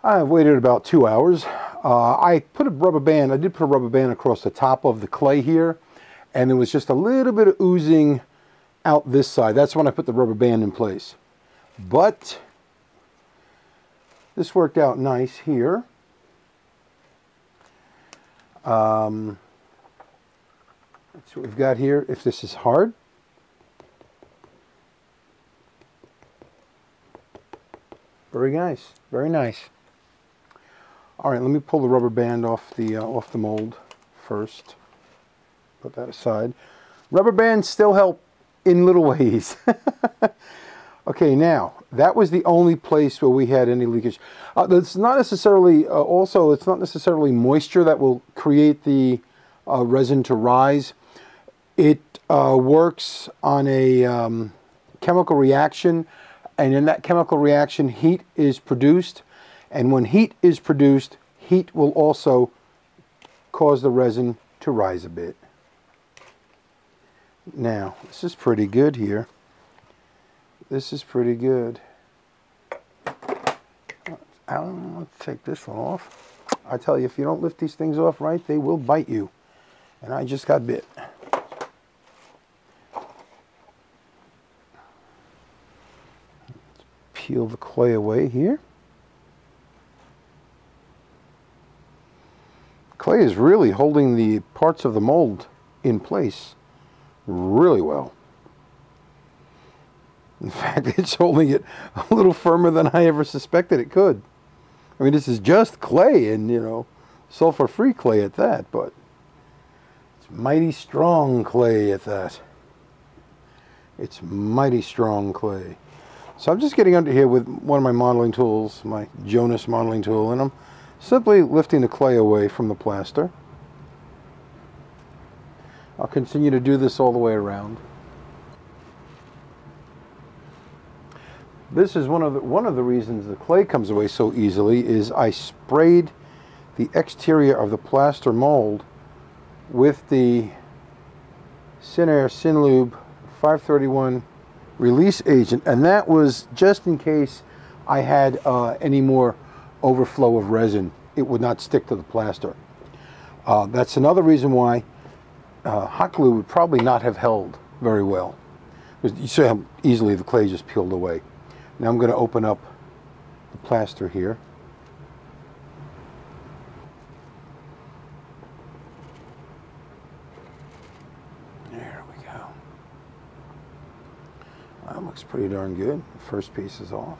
I've waited about 2 hours. I did put a rubber band across the top of the clay here, and there was just a little bit of oozing out this side. That's when I put the rubber band in place. But this worked out nice here. That's what we've got here. If this is hard, very nice, very nice. All right, let me pull the rubber band off the mold first. Put that aside. Rubber bands still help in little ways. Okay, now that was the only place where we had any leakage. That's not necessarily. Also, it's not necessarily moisture that will create the resin to rise. It works on a chemical reaction, and in that chemical reaction, heat is produced. And when heat is produced, heat will also cause the resin to rise a bit. Now, this is pretty good here. This is pretty good. Let's take this one off. I tell you, if you don't lift these things off right, they will bite you. And I just got bit. Let's peel the clay away here. Clay is really holding the parts of the mold in place really well. In fact, it's holding it a little firmer than I ever suspected it could. I mean, this is just clay, and, you know, sulfur-free clay at that, but it's mighty strong clay at that. It's mighty strong clay. So I'm just getting under here with one of my modeling tools, my Jonas modeling tool, and I'm simply lifting the clay away from the plaster. I'll continue to do this all the way around. This is one of the reasons the clay comes away so easily is I sprayed the exterior of the plaster mold with the Sinair Sinlube 531 release agent, and that was just in case I had any more overflow of resin. It would not stick to the plaster. That's another reason why hot glue would probably not have held very well. You see how easily the clay just peeled away. Now I'm going to open up the plaster here. There we go. That looks pretty darn good. The first piece is off.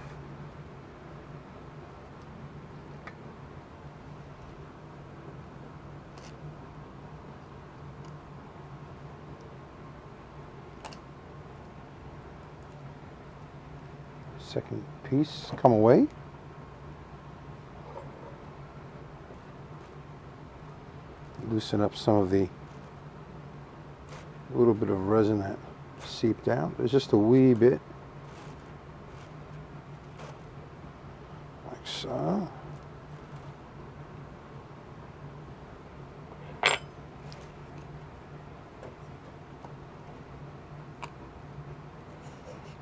Second piece come away. Loosen up some of the little bit of resin that seeped out. There's just a wee bit, like so.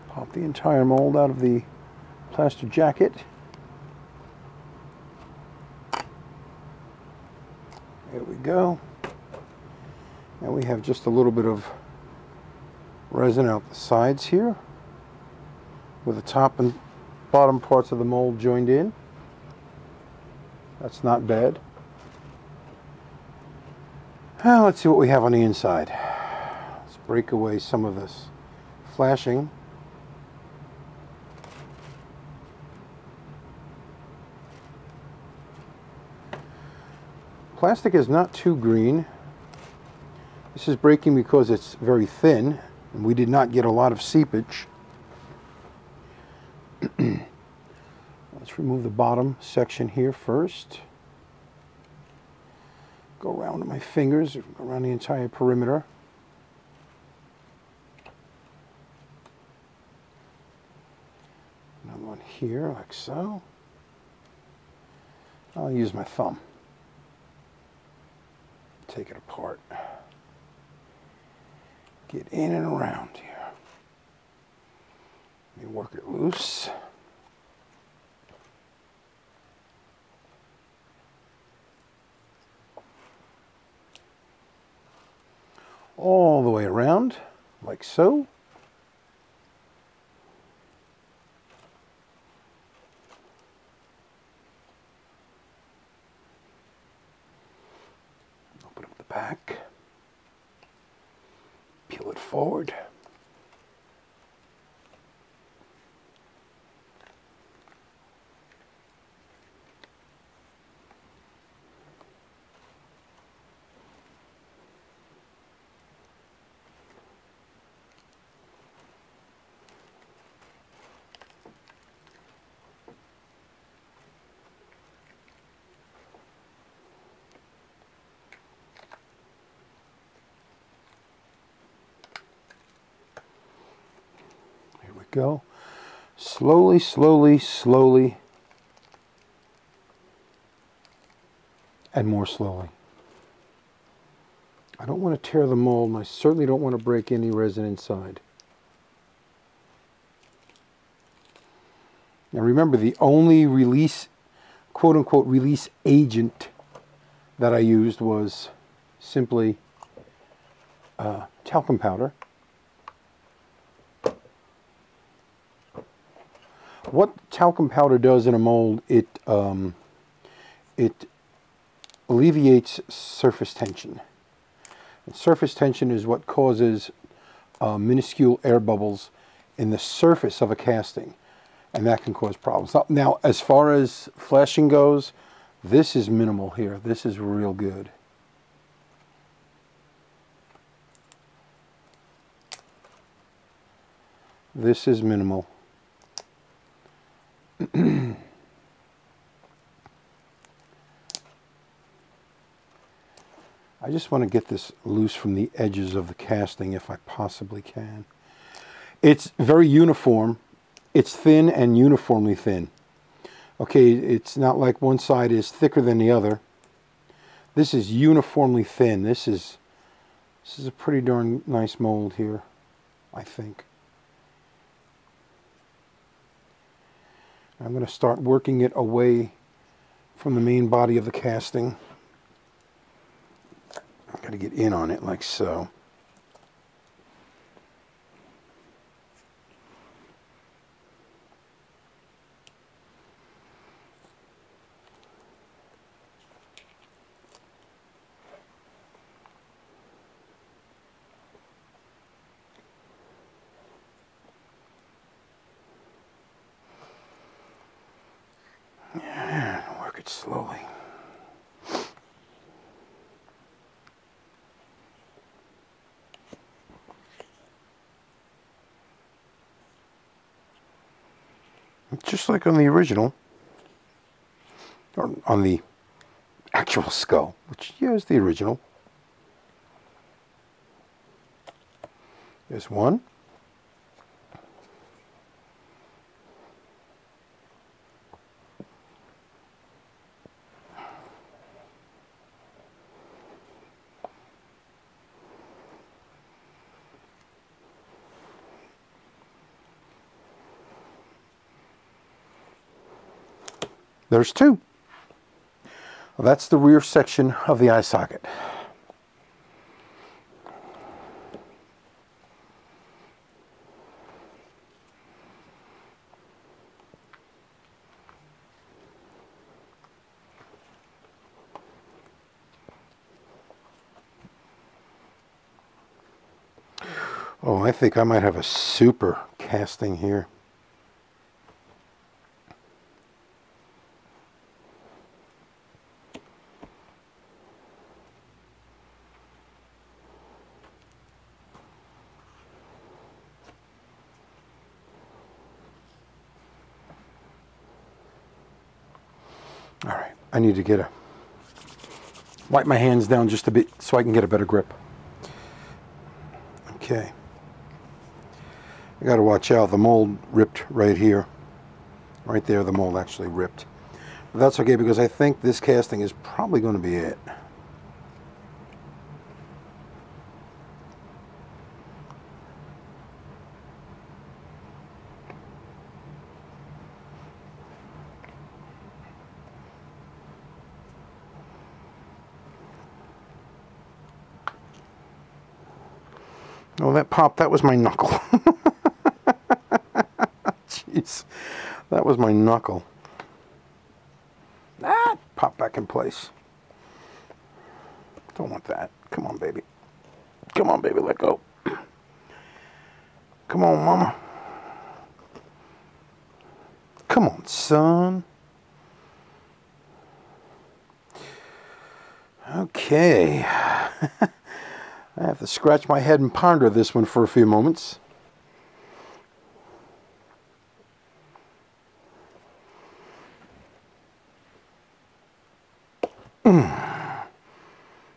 Pop the entire mold out of the plaster jacket. There we go. Now we have just a little bit of resin out the sides here, with the top and bottom parts of the mold joined in. That's not bad. Now let's see what we have on the inside. Let's break away some of this flashing. Plastic is not too green. This is breaking because it's very thin, and we did not get a lot of seepage. Let's remove the bottom section here first. Go around with my fingers, around the entire perimeter. Another one here, like so. I'll use my thumb. Take it apart. Get in and around here. Let me work it loose. all the way around, like so. Open up the back, peel it forward. Go slowly, slowly, slowly, and more slowly. I don't want to tear the mold, and I certainly don't want to break any resin inside. Now remember, the only release, quote-unquote, release agent that I used was simply talcum powder. What talcum powder does in a mold, it alleviates surface tension. And surface tension is what causes minuscule air bubbles in the surface of a casting, and that can cause problems. Now, as far as flashing goes, this is minimal here. This is real good. This is minimal. I just want to get this loose from the edges of the casting if I possibly can. It's very uniform. It's thin and uniformly thin. Okay, it's not like one side is thicker than the other. This is uniformly thin. This is a pretty darn nice mold here, I think. I'm going to start working it away from the main body of the casting. I've got to get in on it like so. Yeah, work it slowly. Just like on the original, or on the actual skull, which is the original. There's one. There's two. Well, that's the rear section of the eye socket. Oh, I think I might have a super casting here. All right, I need to wipe my hands down just a bit so I can get a better grip. Okay. I got to watch out. The mold ripped right here. Right there, the mold actually ripped. But that's okay because I think this casting is probably going to be it. Oh, that popped. That was my knuckle. Jeez. That was my knuckle. Ah, pop back in place. Don't want that. Come on, baby. Come on, baby, let go. Come on, mama. Come on, son. Okay. I have to scratch my head and ponder this one for a few moments.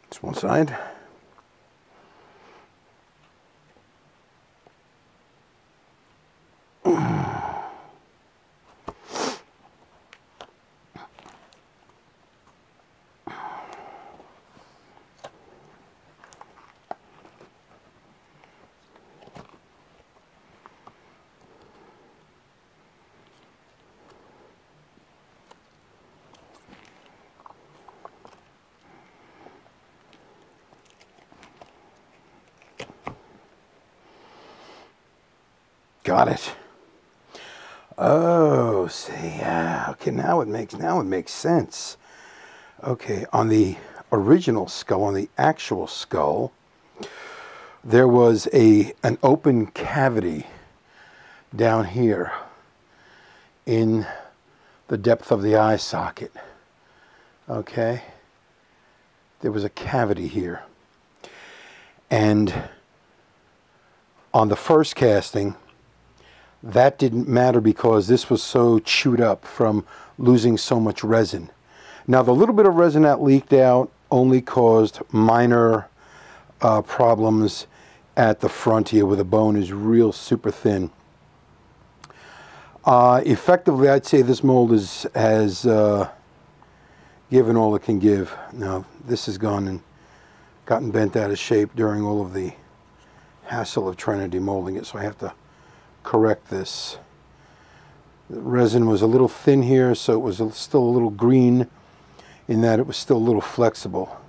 It's one side. Got it. Oh, see, yeah. Okay, now it makes sense. Okay, on the original skull, on the actual skull, there was an open cavity down here in the depth of the eye socket. Okay, there was a cavity here, and on the first casting, that didn't matter because this was so chewed up from losing so much resin. Now, the little bit of resin that leaked out only caused minor problems at the front here where the bone is real super thin. Effectively, I'd say this mold has given all it can give. Now, this has gone and gotten bent out of shape during all of the hassle of trying to demolding it, so I have to correct this. The resin was a little thin here, so it was still a little green in that it was still a little flexible.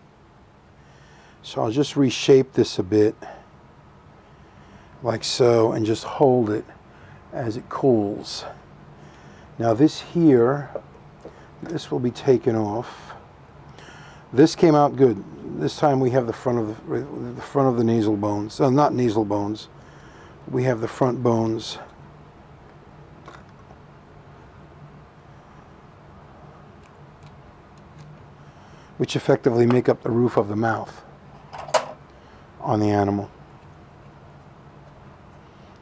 So I'll just reshape this a bit like so and just hold it as it cools. Now this here, this will be taken off. This came out good. This time we have the front of the nasal bones. Not nasal bones. We have the front bones. Which effectively make up the roof of the mouth on the animal.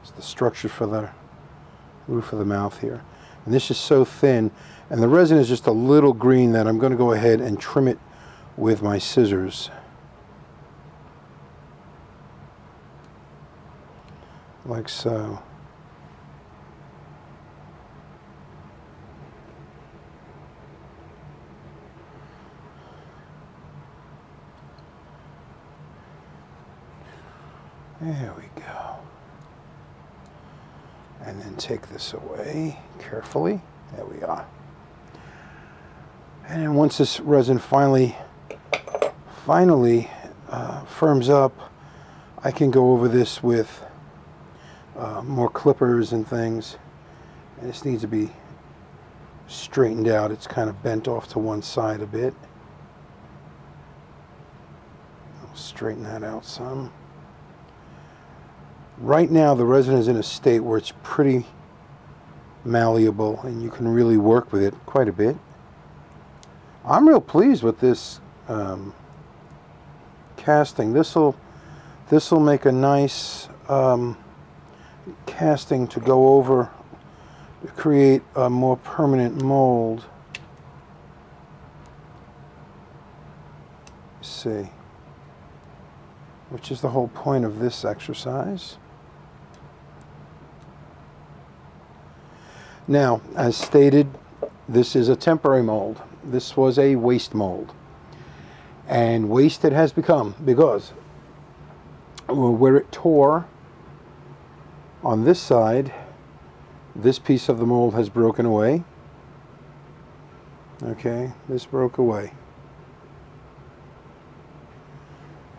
It's the structure for the roof of the mouth here. And this is so thin, and the resin is just a little green that I'm going to go ahead and trim it with my scissors. Like so. There we go. And then take this away carefully. There we are. And then once this resin finally firms up, I can go over this with more clippers and things. And this needs to be straightened out. It's kind of bent off to one side a bit. I'll straighten that out some. Right now the resin is in a state where it's pretty malleable and you can really work with it quite a bit. I'm real pleased with this casting. This'll make a nice casting to go over to create a more permanent mold. Let's see, which is the whole point of this exercise. Now, as stated, this is a temporary mold. This was a waste mold. And waste it has become because where it tore on this side, this piece of the mold has broken away. Okay, this broke away.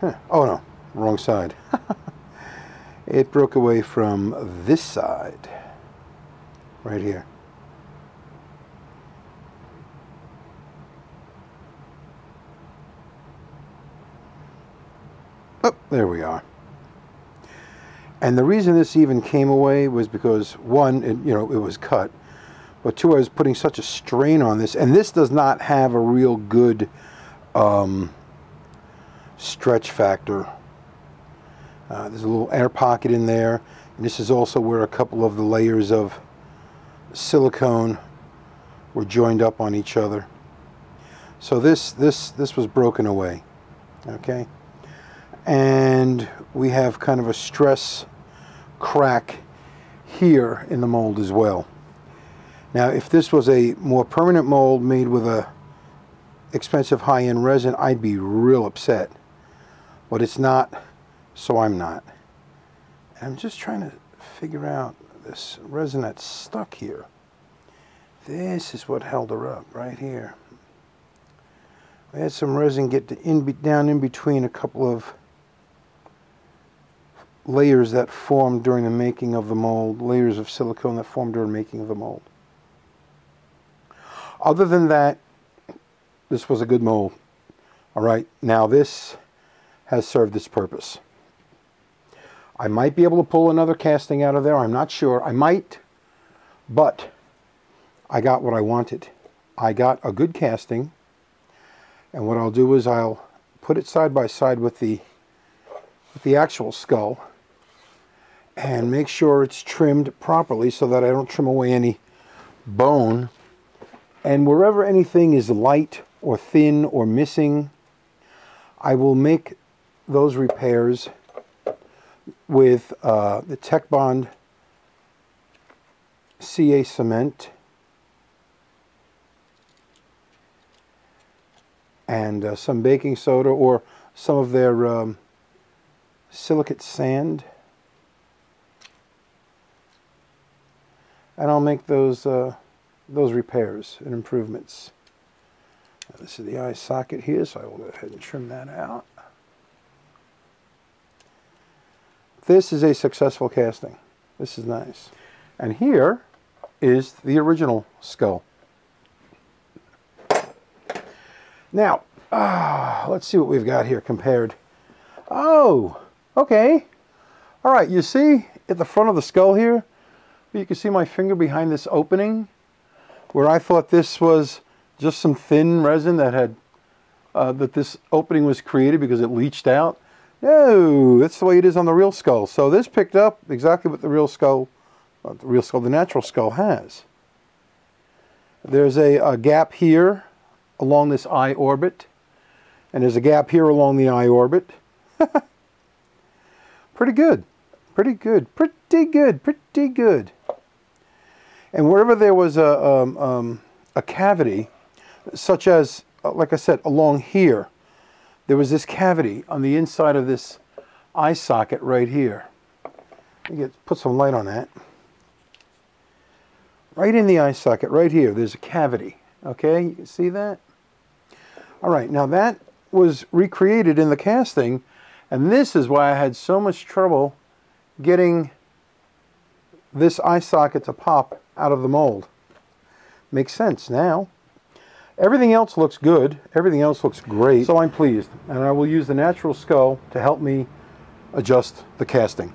Huh. Oh no, wrong side. It broke away from this side, right here. Oh, there we are. And the reason this even came away was because, one, it was cut, but two, I was putting such a strain on this, and this does not have a real good stretch factor. There's a little air pocket in there, and this is also where a couple of the layers of silicone were joined up on each other. So this was broken away, okay? And we have kind of a stress crack here in the mold as well. Now, if this was a more permanent mold made with a expensive high-end resin, I'd be real upset. But it's not, so I'm not. And I'm just trying to figure out this resin that's stuck here. This is what held her up right here. We had some resin get down in between a couple of layers that formed during the making of the mold, layers of silicone that formed during the making of the mold. Other than that, this was a good mold. All right, now this has served its purpose. I might be able to pull another casting out of there. I'm not sure. I might, but I got what I wanted. I got a good casting, and what I'll do is I'll put it side by side with the actual skull and make sure it's trimmed properly so that I don't trim away any bone. And wherever anything is light or thin or missing, I will make those repairs with the Tech Bond CA cement and some baking soda or some of their silicate sand, and I'll make those repairs and improvements. Now, this is the eye socket here, so I will go ahead and trim that out. This is a successful casting. This is nice. And here is the original skull. Now, let's see what we've got here compared. Oh, okay. All right, you see at the front of the skull here, you can see my finger behind this opening where I thought this was just some thin resin that had, that this opening was created because it leached out. No, that's the way it is on the real skull. So this picked up exactly what the real skull, the natural skull has. There's a gap here along this eye orbit, and there's a gap here along the eye orbit. Pretty good, pretty good, pretty good, pretty good. And wherever there was a cavity, such as, like I said, along here, there was this cavity on the inside of this eye socket right here. Let me put some light on that. Right in the eye socket, right here, there's a cavity. Okay, you can see that? All right, now that was recreated in the casting, and this is why I had so much trouble getting this eye socket to pop out of the mold. Makes sense now. Everything else looks good. Everything else looks great. So I'm pleased, and I will use the natural skull to help me adjust the casting.